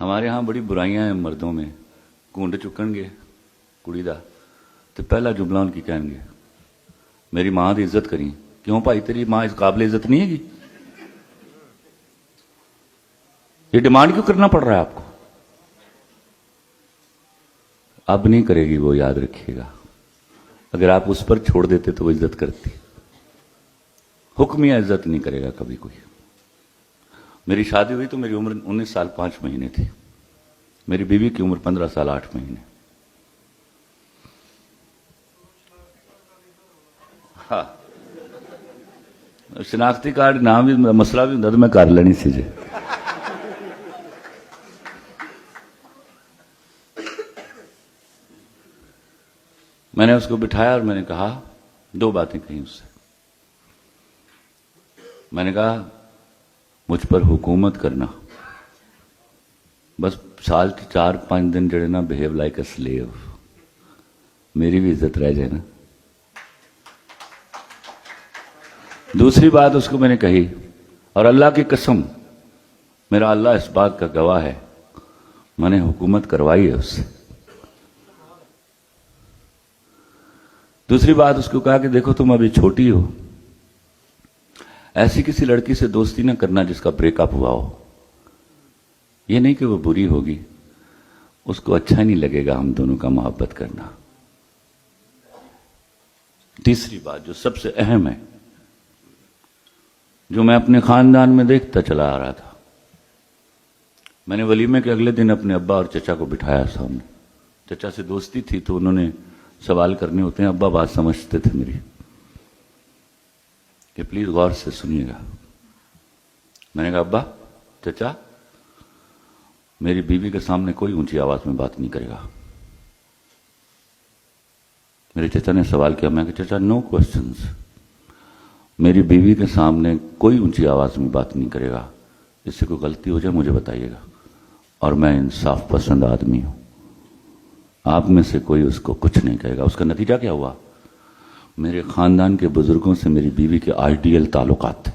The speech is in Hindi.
हमारे यहाँ बड़ी बुराइयां हैं मर्दों में। घुंड चुकणगे कुड़ी दा तो पहला जुमला उनकी कहेंगे मेरी मां की इज्जत करी। क्यों भाई तेरी मां इस काबिल इज्जत नहीं हैगी? ये डिमांड क्यों करना पड़ रहा है आपको? अब नहीं करेगी वो, याद रखिएगा। अगर आप उस पर छोड़ देते तो वो इज्जत करती। हुक्मिया इज्जत नहीं करेगा कभी कोई। मेरी शादी हुई तो मेरी उम्र 19 साल 5 महीने थी। मेरी बीवी की उम्र 15 साल 8 महीने। हाँ, शनाख्ती कार्ड नाम भी मसला भी होंदा तो मैं कर लेनी सी जे। मैंने उसको बिठाया और मैंने कहा, 2 बातें कही उससे। मैंने कहा मुझ पर हुकूमत करना, बस साल के 4-5 दिन जड़े ना बिहेव लाइक अ स्लेव, मेरी भी इज्जत रह जाए ना। दूसरी बात उसको मैंने कही, और अल्लाह की कसम, मेरा अल्लाह इस बात का गवाह है, मैंने हुकूमत करवाई है उससे। दूसरी बात उसको कहा कि देखो तुम अभी छोटी हो, ऐसी किसी लड़की से दोस्ती ना करना जिसका ब्रेकअप हुआ हो। यह नहीं कि वो बुरी होगी, उसको अच्छा नहीं लगेगा हम दोनों का मोहब्बत करना। तीसरी बात जो सबसे अहम है, जो मैं अपने खानदान में देखता चला आ रहा था, मैंने वलीमे के अगले दिन अपने अब्बा और चचा को बिठाया सामने। चचा से दोस्ती थी तो उन्होंने सवाल करने होते हैं, अब्बा बात समझते थे मेरी कि प्लीज गौर से सुनिएगा। मैंने कहा अब्बा चचा, मेरी बीवी के सामने कोई ऊंची आवाज में बात नहीं करेगा। मेरे चचा ने सवाल किया। मैं कहा चचा नो क्वेश्चंस, मेरी बीवी के सामने कोई ऊंची आवाज में बात नहीं करेगा। इससे कोई गलती हो जाए मुझे बताइएगा, और मैं इंसाफ पसंद आदमी हूं, आप में से कोई उसको कुछ नहीं कहेगा। उसका नतीजा क्या हुआ? मेरे खानदान के बुजुर्गों से मेरी बीवी के आइडियल ताल्लुकात थे।